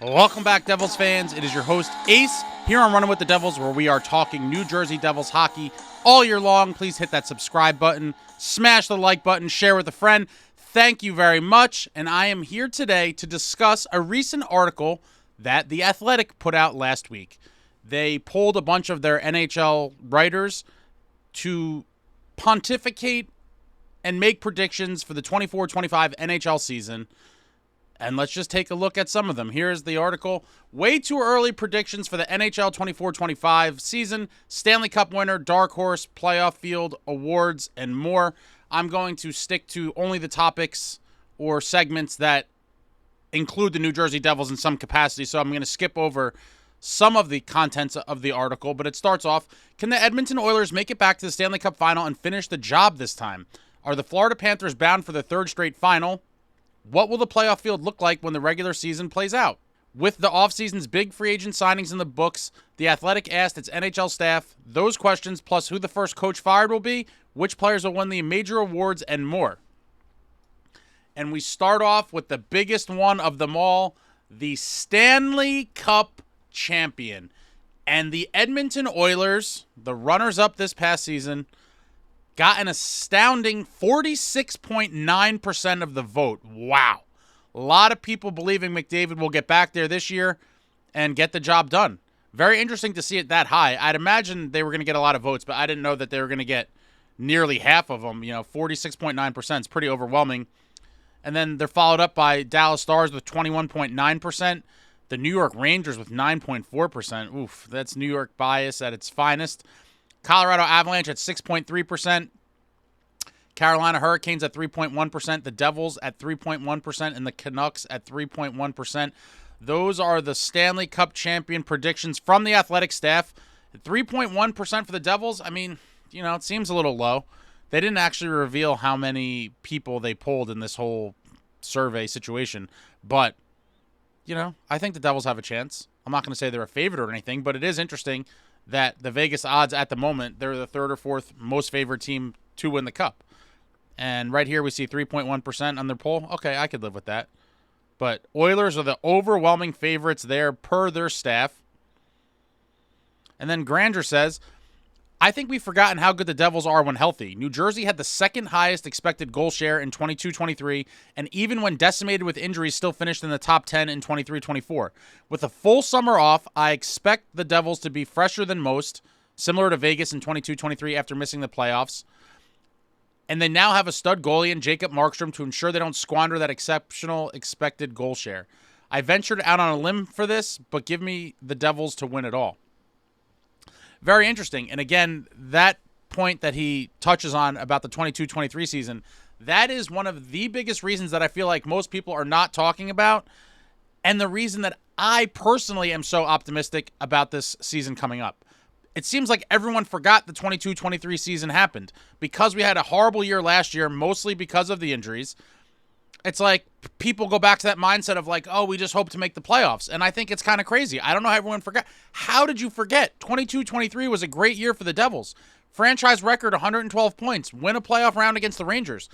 Welcome back, Devils fans. It is your host, Ace, here on Running with the Devils, where we are talking New Jersey Devils hockey all year long. Please hit that subscribe button, smash the like button, share with a friend. Thank you very much. And I am here today to discuss a recent article that The Athletic put out last week. They polled a bunch of their NHL writers to pontificate and make predictions for the 24-25 NHL season. And let's just take a look at some of them. Here's the article. Way too early predictions for the NHL 24-25 season. Stanley Cup winner, dark horse, playoff field, awards, and more. I'm going to stick to only the topics or segments that include the New Jersey Devils in some capacity. So I'm going to skip over some of the contents of the article. But it starts off, can the Edmonton Oilers make it back to the Stanley Cup final and finish the job this time? Are the Florida Panthers bound for the third straight final? What will the playoff field look like when the regular season plays out? With the offseason's big free agent signings in the books, The Athletic asked its NHL staff those questions, plus who the first coach fired will be, which players will win the major awards, and more. And we start off with the biggest one of them all, the Stanley Cup champion. And the Edmonton Oilers, the runners-up this past season, got an astounding 46.9% of the vote. Wow. A lot of people believing McDavid will get back there this year and get the job done. Very interesting to see it that high. I'd imagine they were going to get a lot of votes, but I didn't know that they were going to get nearly half of them. 46.9% is pretty overwhelming. And then they're followed up by Dallas Stars with 21.9%. The New York Rangers with 9.4%. Oof, that's New York bias at its finest. Colorado Avalanche at 6.3%. Carolina Hurricanes at 3.1%. The Devils at 3.1%. And the Canucks at 3.1%. Those are the Stanley Cup champion predictions from the Athletic staff. 3.1% for the Devils, I mean, it seems a little low. They didn't actually reveal how many people they polled in this whole survey situation. But, I think the Devils have a chance. I'm not going to say they're a favorite or anything, but it is interesting that the Vegas odds at the moment, they're the third or fourth most favored team to win the Cup. And right here we see 3.1% on their poll. Okay, I could live with that. But Oilers are the overwhelming favorites there per their staff. And then Granger says, I think we've forgotten how good the Devils are when healthy. New Jersey had the second highest expected goal share in 22-23, and even when decimated with injuries, still finished in the top 10 in 23-24. With a full summer off, I expect the Devils to be fresher than most, similar to Vegas in 22-23 after missing the playoffs. And they now have a stud goalie in Jacob Markstrom to ensure they don't squander that exceptional expected goal share. I ventured out on a limb for this, but give me the Devils to win it all. Very interesting. And again, that point that he touches on about the 22-23 season, that is one of the biggest reasons that I feel like most people are not talking about, and the reason that I personally am so optimistic about this season coming up. It seems like everyone forgot the 22-23 season happened because we had a horrible year last year, mostly because of the injuries. It's like people go back to that mindset of like, oh, we just hope to make the playoffs. And I think it's kind of crazy. I don't know how everyone forgot. How did you forget? 22-23 was a great year for the Devils. Franchise record, 112 points. Win a playoff round against the Rangers.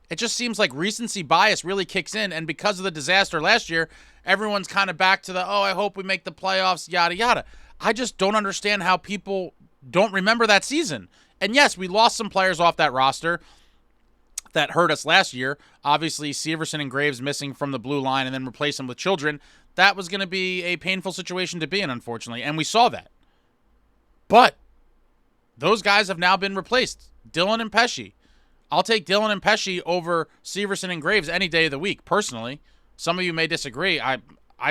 It just seems like recency bias really kicks in. And because of the disaster last year, everyone's kind of back to the, oh, I hope we make the playoffs, yada, yada. I just don't understand how people don't remember that season. And yes, we lost some players off that roster that hurt us last year. Obviously, Severson and Graves missing from the blue line and then replace them with children. That was going to be a painful situation to be in, unfortunately, and we saw that. But those guys have now been replaced. Dillon and Pesce. I'll take Dillon and Pesce over Severson and Graves any day of the week, personally. Some of you may disagree. I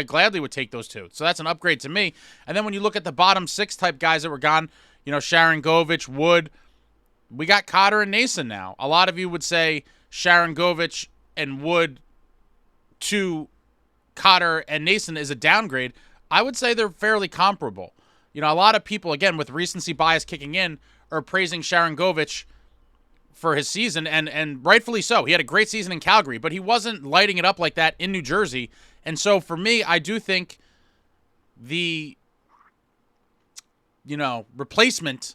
gladly would take those two. So that's an upgrade to me. And then when you look at the bottom six type guys that were gone, Sharon Govich, Wood, we got Cotter and Nason now. A lot of you would say Sharon Govich and Wood to Cotter and Nason is a downgrade. I would say they're fairly comparable. A lot of people, again, with recency bias kicking in, are praising Sharon Govich for his season, and rightfully so. He had a great season in Calgary, but he wasn't lighting it up like that in New Jersey. And so for me, I do think the, replacement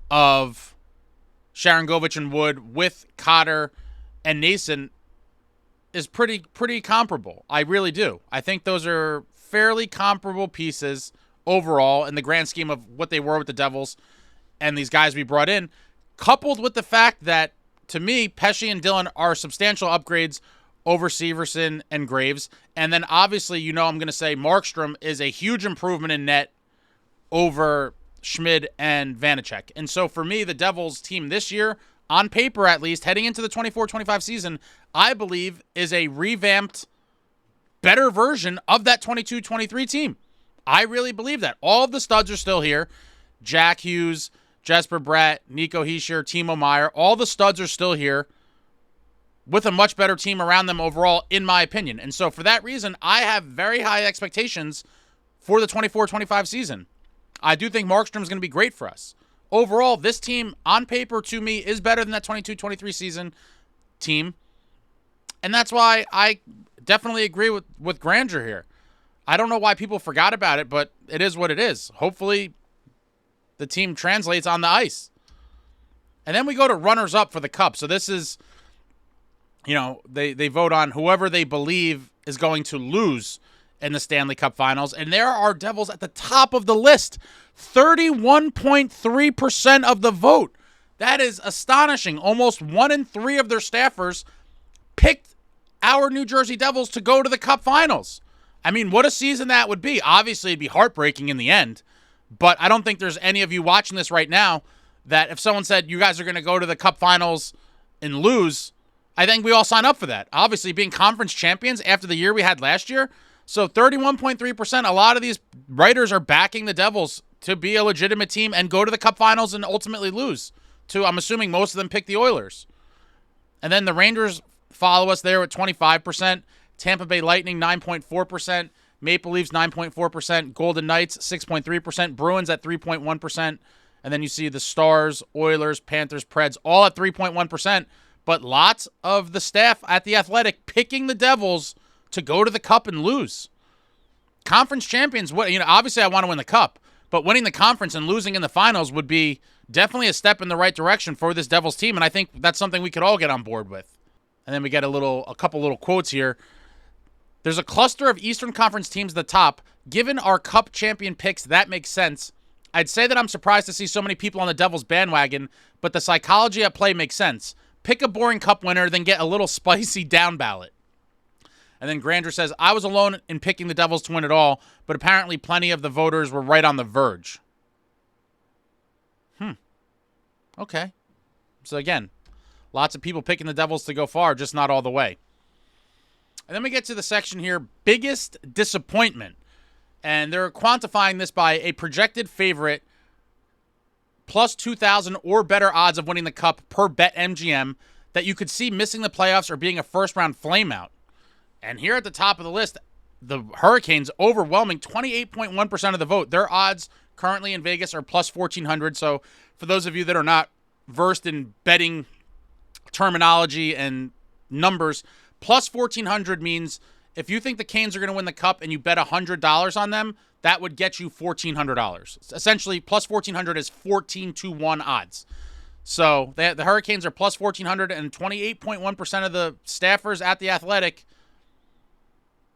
of Sharon Govich and Wood with Cotter and Nason is pretty comparable. I really do. I think those are fairly comparable pieces overall in the grand scheme of what they were with the Devils and these guys we brought in, coupled with the fact that, to me, Pesce and Dillon are substantial upgrades over Severson and Graves. And then, obviously, I'm going to say Markstrom is a huge improvement in net over Schmid and Vanacek. And so, for me, the Devils team this year, on paper at least, heading into the 24-25 season, I believe is a revamped, better version of that 22-23 team. I really believe that. All of the studs are still here. Jack Hughes, Jesper Bratt, Nico Hischier, Timo Meier, all the studs are still here with a much better team around them overall, in my opinion. And so for that reason, I have very high expectations for the 24-25 season. I do think Markstrom is going to be great for us. Overall, this team, on paper, to me, is better than that 22-23 season team. And that's why I definitely agree with Granger here. I don't know why people forgot about it, but it is what it is. Hopefully, the team translates on the ice. And then we go to runners-up for the Cup. So this is, they vote on whoever they believe is going to lose in the Stanley Cup Finals. And there are Devils at the top of the list. 31.3% of the vote. That is astonishing. Almost 1 in 3 of their staffers picked our New Jersey Devils to go to the Cup Finals. I mean, what a season that would be. Obviously, it'd be heartbreaking in the end. But I don't think there's any of you watching this right now that if someone said you guys are going to go to the Cup Finals and lose, I think we all sign up for that. Obviously, being conference champions after the year we had last year. So 31.3%, a lot of these writers are backing the Devils to be a legitimate team and go to the Cup Finals and ultimately lose. I'm assuming most of them pick the Oilers. And then the Rangers follow us there at 25%. Tampa Bay Lightning, 9.4%. Maple Leafs, 9.4%. Golden Knights, 6.3%. Bruins at 3.1%. And then you see the Stars, Oilers, Panthers, Preds, all at 3.1%. But lots of the staff at The Athletic picking the Devils to go to the Cup and lose. Conference champions, obviously I want to win the Cup, but winning the conference and losing in the finals would be definitely a step in the right direction for this Devils team, and I think that's something we could all get on board with. And then we get a couple little quotes here. There's a cluster of Eastern Conference teams at the top. Given our Cup champion picks, that makes sense. I'd say that I'm surprised to see so many people on the Devils bandwagon, but the psychology at play makes sense. Pick a boring Cup winner, then get a little spicy down ballot. And then Granger says, I was alone in picking the Devils to win it all, but apparently plenty of the voters were right on the verge. Okay. So again, lots of people picking the Devils to go far, just not all the way. And then we get to the section here, biggest disappointment. And they're quantifying this by a projected favorite plus 2,000 or better odds of winning the Cup per BetMGM that you could see missing the playoffs or being a first-round flameout. And here at the top of the list, the Hurricanes overwhelming 28.1% of the vote. Their odds currently in Vegas are plus 1,400. So for those of you that are not versed in betting terminology and numbers, plus 1,400 means if you think the Canes are going to win the Cup and you bet $100 on them, that would get you $1,400. Essentially, plus 1,400 is 14-1 odds. So the Hurricanes are plus 1,400, and 28.1% of the staffers at The Athletic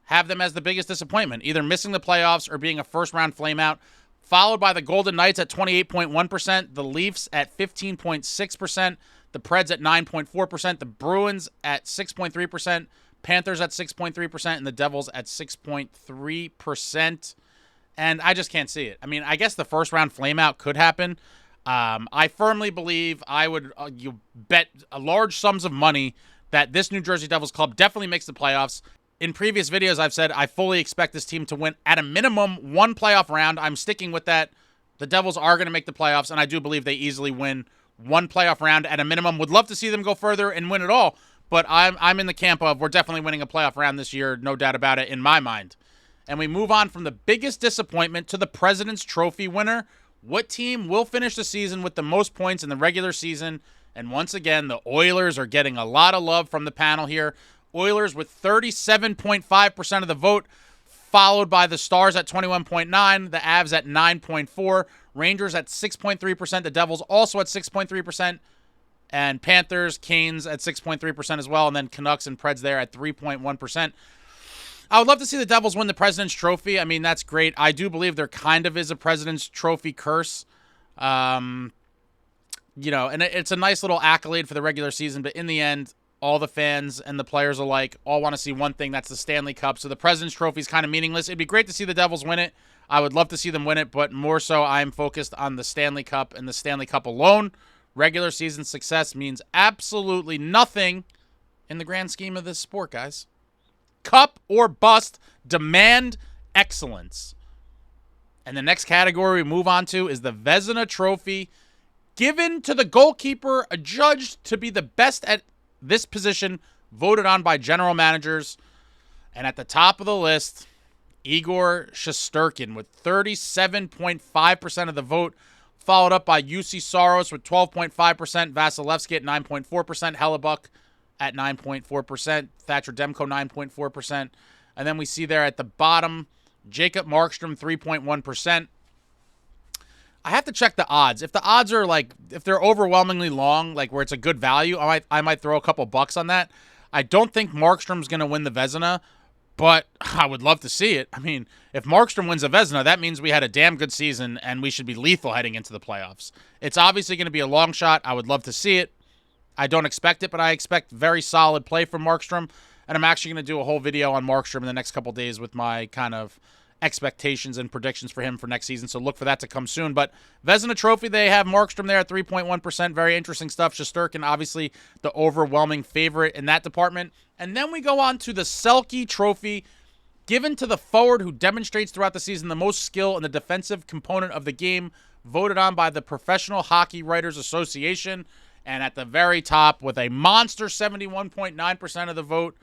have them as the biggest disappointment, either missing the playoffs or being a first-round flameout, followed by the Golden Knights at 28.1%, the Leafs at 15.6%, the Preds at 9.4%, the Bruins at 6.3%, Panthers at 6.3%, and the Devils at 6.3%. And I just can't see it. I mean, I guess the first-round flameout could happen. I firmly believe I would you bet large sums of money that this New Jersey Devils club definitely makes the playoffs. In previous videos, I've said I fully expect this team to win at a minimum one playoff round. I'm sticking with that. The Devils are going to make the playoffs, and I do believe they easily win one playoff round at a minimum. Would love to see them go further and win it all, but I'm in the camp of we're definitely winning a playoff round this year, no doubt about it, in my mind. And we move on from the biggest disappointment to the President's Trophy winner. What team will finish the season with the most points in the regular season? And once again, the Oilers are getting a lot of love from the panel here. Oilers with 37.5% of the vote, followed by the Stars at 21.9%, the Avs at 9.4%, Rangers at 6.3%, the Devils also at 6.3%, and Panthers, Canes at 6.3% as well, and then Canucks and Preds there at 3.1%. I would love to see the Devils win the President's Trophy. I mean, that's great. I do believe there kind of is a President's Trophy curse. And it's a nice little accolade for the regular season, but in the end, all the fans and the players alike all want to see one thing, that's the Stanley Cup. So the President's Trophy is kind of meaningless. It'd be great to see the Devils win it. I would love to see them win it, but more so I'm focused on the Stanley Cup and the Stanley Cup alone. Regular season success means absolutely nothing in the grand scheme of this sport, guys. Cup or bust, demand excellence. And the next category we move on to is the Vezina Trophy, given to the goalkeeper adjudged to be the best at this position, voted on by general managers. And at the top of the list, Igor Shesterkin with 37.5% of the vote, followed up by UC Soros with 12.5%, Vasilevsky at 9.4%, Hellebuck at 9.4%, Thatcher Demko 9.4%. And then we see there at the bottom, Jacob Markstrom 3.1%. I have to check the odds. If the odds are if they're overwhelmingly long, like where it's a good value, I might throw a couple bucks on that. I don't think Markstrom's going to win the Vezina, but I would love to see it. I mean, if Markstrom wins a Vezina, that means we had a damn good season and we should be lethal heading into the playoffs. It's obviously going to be a long shot. I would love to see it. I don't expect it, but I expect very solid play from Markstrom. And I'm actually going to do a whole video on Markstrom in the next couple days with my kind of expectations and predictions for him for next season. So look for that to come soon. But Vezina Trophy, they have Markstrom there at 3.1%. Very interesting stuff. Shesterkin, obviously the overwhelming favorite in that department. And then we go on to the Selke Trophy, given to the forward who demonstrates throughout the season the most skill in the defensive component of the game, voted on by the Professional Hockey Writers Association. And at the very top, with a monster 71.9% of the vote,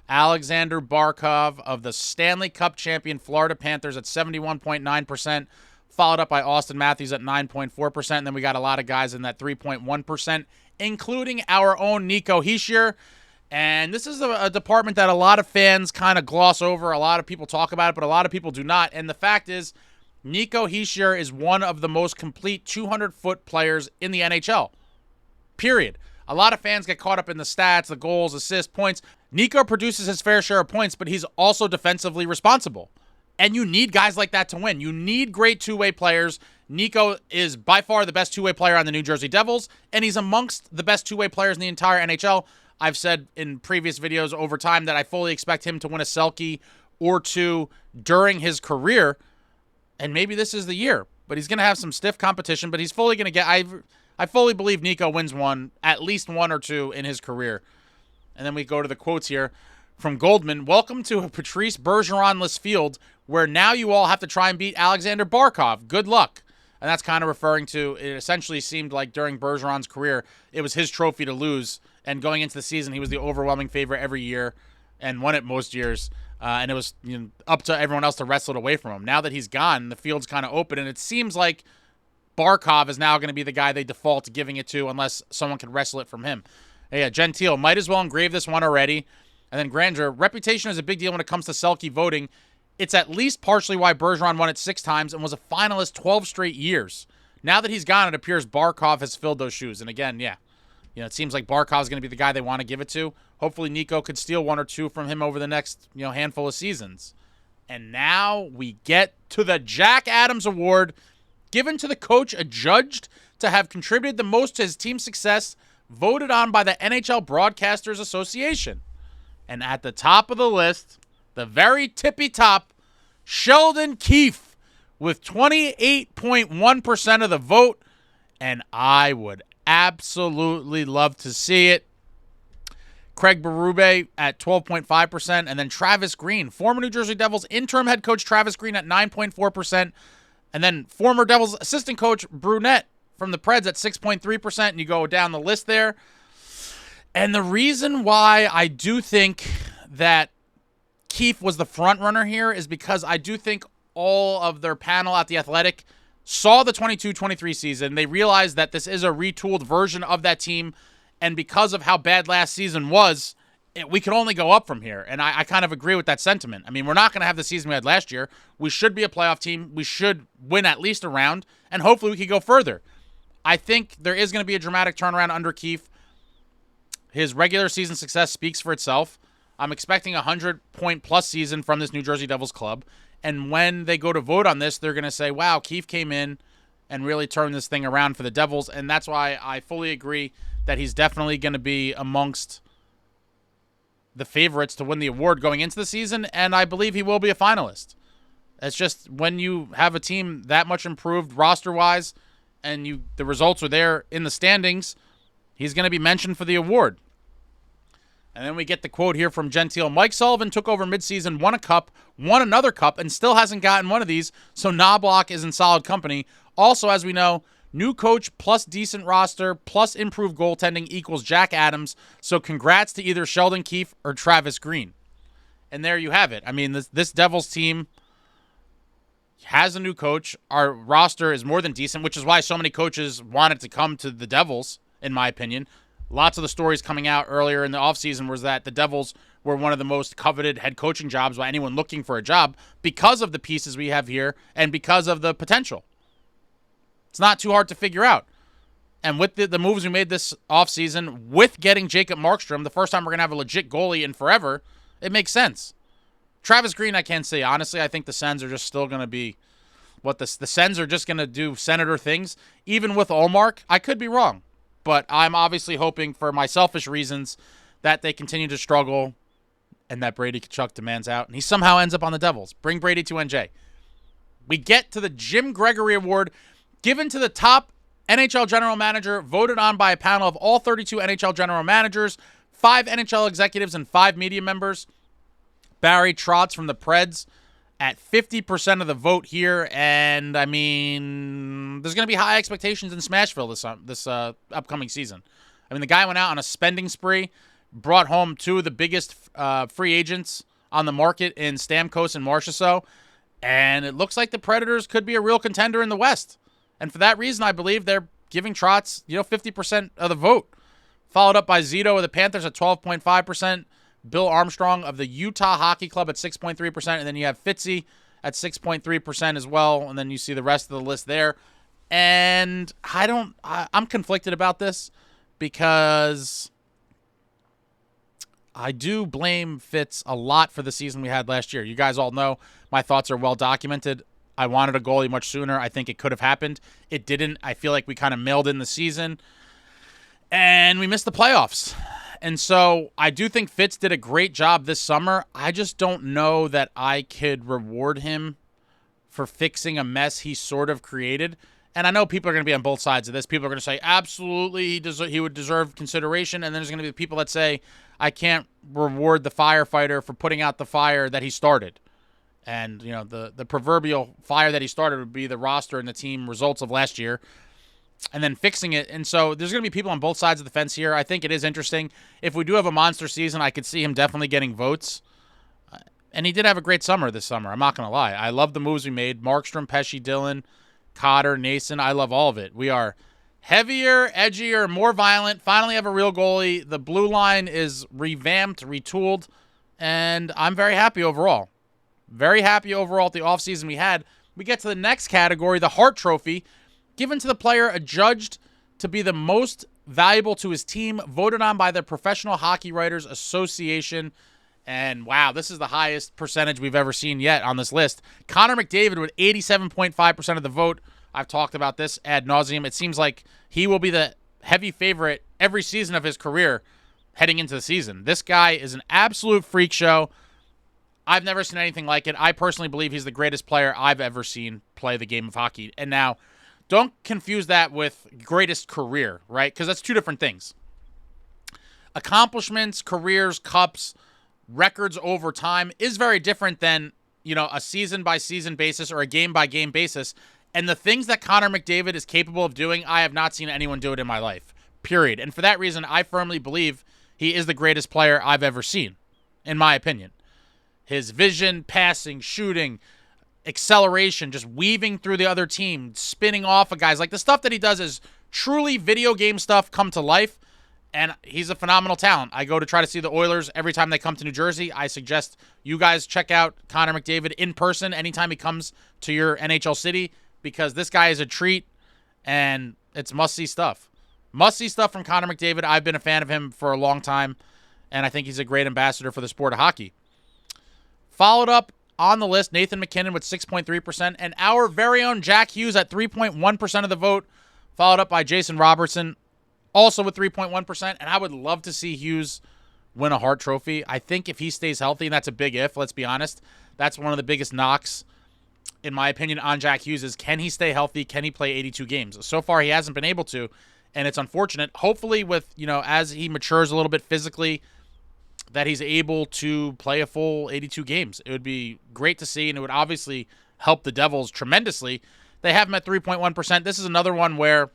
Alexander Barkov of the Stanley Cup champion Florida Panthers at 71.9%, followed up by Austin Matthews at 9.4%. And then we got a lot of guys in that 3.1%, including our own Nico Hischier. And this is a department that a lot of fans kind of gloss over. A lot of people talk about it, but a lot of people do not. And the fact is, Nico Hischier is one of the most complete 200-foot players in the NHL. Period. A lot of fans get caught up in the stats, the goals, assists, points. Nico produces his fair share of points, but he's also defensively responsible. And you need guys like that to win. You need great two-way players. Nico is by far the best two-way player on the New Jersey Devils, and he's amongst the best two-way players in the entire NHL. I've said in previous videos over time that I fully expect him to win a Selke or two during his career, and maybe this is the year. But he's going to have some stiff competition, but he's fully going to get... I fully believe Nico wins at least one or two in his career. And then we go to the quotes here from Goldman. Welcome to a Patrice Bergeron-less field where now you all have to try and beat Alexander Barkov. Good luck. And that's kind of referring to, it essentially seemed like during Bergeron's career, it was his trophy to lose. And going into the season, he was the overwhelming favorite every year and won it most years. And it was up to everyone else to wrestle it away from him. Now that he's gone, the field's kind of open. And it seems like Barkov is now going to be the guy they default to giving it to unless someone can wrestle it from him. Yeah, Gentile, might as well engrave this one already. And then Granger, reputation is a big deal when it comes to Selke voting. It's at least partially why Bergeron won it 6 times and was a finalist 12 straight years. Now that he's gone, it appears Barkov has filled those shoes. And again, yeah, it seems like Barkov's going to be the guy they want to give it to. Hopefully Nico could steal one or two from him over the next, handful of seasons. And now we get to the Jack Adams Award, given to the coach adjudged to have contributed the most to his team's success, voted on by the NHL Broadcasters Association. And at the top of the list, the very tippy top, Sheldon Keefe with 28.1% of the vote. And I would absolutely love to see it. Craig Berube at 12.5%. And then Travis Green, former New Jersey Devils interim head coach Travis Green at 9.4%. And then former Devils assistant coach Brunette from the Preds at 6.3%. And you go down the list there. And the reason why I do think that Keefe was the front runner here is because I do think all of their panel at The Athletic saw the 22-23 season. They realized that this is a retooled version of that team. And because of how bad last season was, we could only go up from here. And I kind of agree with that sentiment. I mean, we're not going to have the season we had last year. We should be a playoff team. We should win at least a round. And hopefully we could go further. I think there is going to be a dramatic turnaround under Keefe. His regular season success speaks for itself. I'm expecting a 100-point-plus season from this New Jersey Devils club. And when they go to vote on this, they're going to say, wow, Keefe came in and really turned this thing around for the Devils. And that's why I fully agree that he's definitely going to be amongst the favorites to win the award going into the season. And I believe he will be a finalist. It's just when you have a team that much improved roster-wise and the results are there in the standings, he's going to be mentioned for the award. And then we get the quote here from Gentile. Mike Sullivan took over midseason, won a cup, won another cup, and still hasn't gotten one of these, so Knobloch is in solid company. Also, as we know, new coach plus decent roster plus improved goaltending equals Jack Adams, so congrats to either Sheldon Keefe or Travis Green. And there you have it. I mean, this Devils team has a new coach. Our roster is more than decent, which is why so many coaches wanted to come to the Devils, in my opinion. Lots of the stories coming out earlier in the offseason was that the Devils were one of the most coveted head coaching jobs by anyone looking for a job because of the pieces we have here and because of the potential. It's not too hard to figure out. And with the moves we made this offseason, with getting Jacob Markstrom, the first time we're going to have a legit goalie in forever, it makes sense. Travis Green, I can't say. Honestly, I think the Sens are just still going to be what the Sens are just going to do Senator things. Even with Olmark, I could be wrong. But I'm obviously hoping for my selfish reasons that they continue to struggle and that Brady Tkachuk demands out. And he somehow ends up on the Devils. Bring Brady to NJ. We get to the Jim Gregory Award given to the top NHL general manager voted on by a panel of all 32 NHL general managers, 5 NHL executives, and 5 media members. Barry Trotz from the Preds at 50% of the vote here, and I mean, there's going to be high expectations in Smashville this upcoming season. I mean, the guy went out on a spending spree, brought home 2 of the biggest free agents on the market in Stamkos and Marchessault, and it looks like the Predators could be a real contender in the West. And for that reason, I believe they're giving Trotz, 50% of the vote. Followed up by Zito of the Panthers at 12.5%. Bill Armstrong of the Utah Hockey Club at 6.3%, and then you have Fitzy at 6.3% as well, and then you see the rest of the list there. And I'm conflicted about this because I do blame Fitz a lot for the season we had last year. You guys all know my thoughts are well documented. I wanted a goalie much sooner. I think it could have happened. It didn't. I feel like we kind of mailed in the season, and we missed the playoffs. And so I do think Fitz did a great job this summer. I just don't know that I could reward him for fixing a mess he sort of created. And I know people are going to be on both sides of this. People are going to say, absolutely, he would deserve consideration. And then there's going to be people that say, I can't reward the firefighter for putting out the fire that he started. And, the proverbial fire that he started would be the roster and the team results of last year. And then fixing it. And so there's going to be people on both sides of the fence here. I think it is interesting. If we do have a monster season, I could see him definitely getting votes. And he did have a great summer this summer. I'm not going to lie. I love the moves we made. Markstrom, Pesce, Dillon, Cotter, Nason. I love all of it. We are heavier, edgier, more violent. Finally have a real goalie. The blue line is revamped, retooled. And I'm very happy overall. Very happy overall at the offseason we had. We get to the next category, the Hart Trophy. Given to the player adjudged to be the most valuable to his team, voted on by the Professional Hockey Writers Association. And wow, this is the highest percentage we've ever seen yet on this list. Connor McDavid with 87.5% of the vote. I've talked about this ad nauseum. It seems like he will be the heavy favorite every season of his career heading into the season. This guy is an absolute freak show. I've never seen anything like it. I personally believe he's the greatest player I've ever seen play the game of hockey. And now, don't confuse that with greatest career, right? Because that's 2 different things. Accomplishments, careers, cups, records over time is very different than, a season-by-season basis or a game-by-game basis. And the things that Connor McDavid is capable of doing, I have not seen anyone do it in my life, period. And for that reason, I firmly believe he is the greatest player I've ever seen, in my opinion. His vision, passing, shooting, acceleration, just weaving through the other team, spinning off of guys. Like, the stuff that he does is truly video game stuff come to life, and he's a phenomenal talent. I go to try to see the Oilers every time they come to New Jersey. I suggest you guys check out Connor McDavid in person anytime he comes to your NHL city, because this guy is a treat, and it's must-see stuff. Must-see stuff from Connor McDavid. I've been a fan of him for a long time, and I think he's a great ambassador for the sport of hockey. Followed up on the list, Nathan MacKinnon with 6.3%, and our very own Jack Hughes at 3.1% of the vote, followed up by Jason Robertson, also with 3.1%, and I would love to see Hughes win a Hart Trophy. I think if he stays healthy, and that's a big if, let's be honest, that's one of the biggest knocks, in my opinion, on Jack Hughes is, can he stay healthy? Can he play 82 games? So far, he hasn't been able to, and it's unfortunate. Hopefully, with, as he matures a little bit physically, that he's able to play a full 82 games. It would be great to see, and it would obviously help the Devils tremendously. They have him at 3.1%. This is another one where,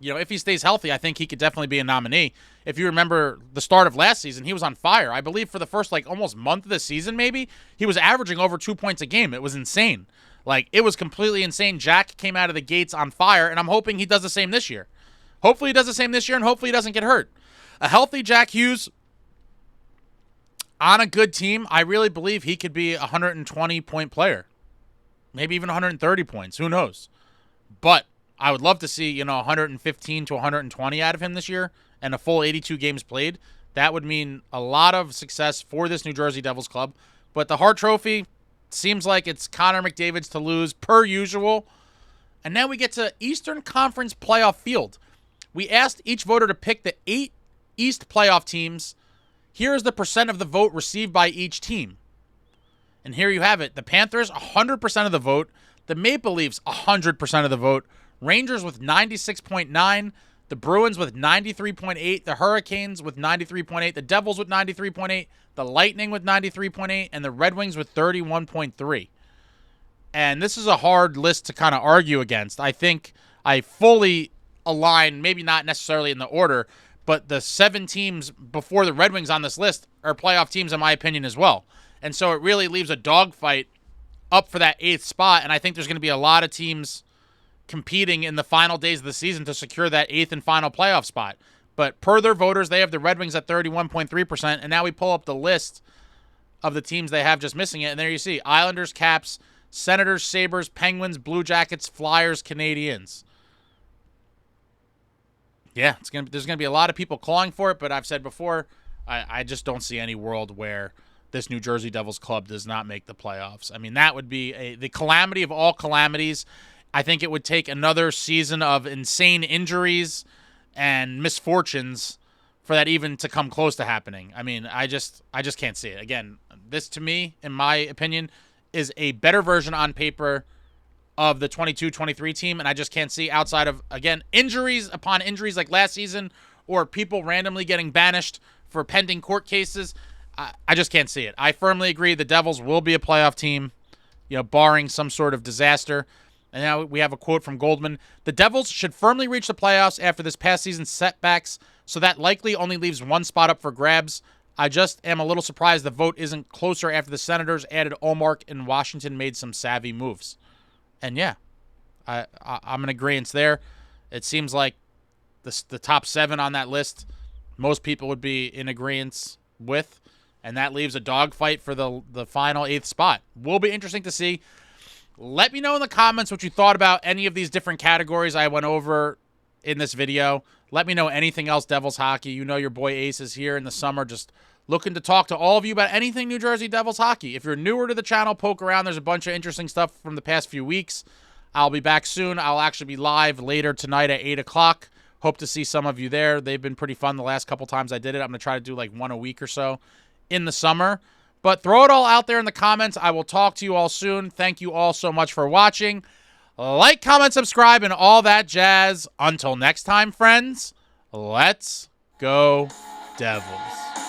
if he stays healthy, I think he could definitely be a nominee. If you remember the start of last season, he was on fire. I believe for the first, almost month of the season, maybe, he was averaging over 2 points a game. It was insane. It was completely insane. Jack came out of the gates on fire, and I'm hoping he does the same this year. Hopefully he does the same this year, and hopefully he doesn't get hurt. A healthy Jack Hughes on a good team, I really believe he could be a 120-point player. Maybe even 130 points. Who knows? But I would love to see, 115 to 120 out of him this year and a full 82 games played. That would mean a lot of success for this New Jersey Devils club. But the Hart Trophy seems like it's Connor McDavid's to lose, per usual. And now we get to Eastern Conference playoff field. We asked each voter to pick the 8 East playoff teams. Here's the percent of the vote received by each team. And here you have it. The Panthers, 100% of the vote. The Maple Leafs, 100% of the vote. Rangers with 96.9%. The Bruins with 93.8%. The Hurricanes with 93.8%. The Devils with 93.8%. The Lightning with 93.8%. And the Red Wings with 31.3%. And this is a hard list to kind of argue against. I think I fully align, maybe not necessarily in the order, but the 7 teams before the Red Wings on this list are playoff teams, in my opinion, as well. And so it really leaves a dogfight up for that 8th spot, and I think there's going to be a lot of teams competing in the final days of the season to secure that 8th and final playoff spot. But per their voters, they have the Red Wings at 31.3%, and now we pull up the list of the teams they have just missing it, and there you see Islanders, Caps, Senators, Sabres, Penguins, Blue Jackets, Flyers, Canadiens. Yeah, there's going to be a lot of people calling for it, but I've said before, I just don't see any world where this New Jersey Devils club does not make the playoffs. I mean, that would be the calamity of all calamities. I think it would take another season of insane injuries and misfortunes for that even to come close to happening. I mean, I just can't see it. Again, this to me, in my opinion, is a better version on paper of the 22-23 team, and I just can't see outside of, again, injuries upon injuries like last season or people randomly getting banished for pending court cases. I just can't see it. I firmly agree the Devils will be a playoff team, barring some sort of disaster. And now we have a quote from Goldman. The Devils should firmly reach the playoffs after this past season's setbacks, so that likely only leaves one spot up for grabs. I just am a little surprised the vote isn't closer after the Senators added Ullmark and Washington made some savvy moves. And yeah, I'm in agreement there. It seems like the top 7 on that list, most people would be in agreement with, and that leaves a dogfight for the final 8th spot. Will be interesting to see. Let me know in the comments what you thought about any of these different categories I went over in this video. Let me know anything else Devils hockey. Your boy Ace is here in the summer, just looking to talk to all of you about anything New Jersey Devils hockey. If you're newer to the channel, poke around. There's a bunch of interesting stuff from the past few weeks. I'll be back soon. I'll actually be live later tonight at 8 o'clock. Hope to see some of you there. They've been pretty fun the last couple times I did it. I'm going to try to do one a week or so in the summer. But throw it all out there in the comments. I will talk to you all soon. Thank you all so much for watching. Like, comment, subscribe, and all that jazz. Until next time, friends, let's go Devils.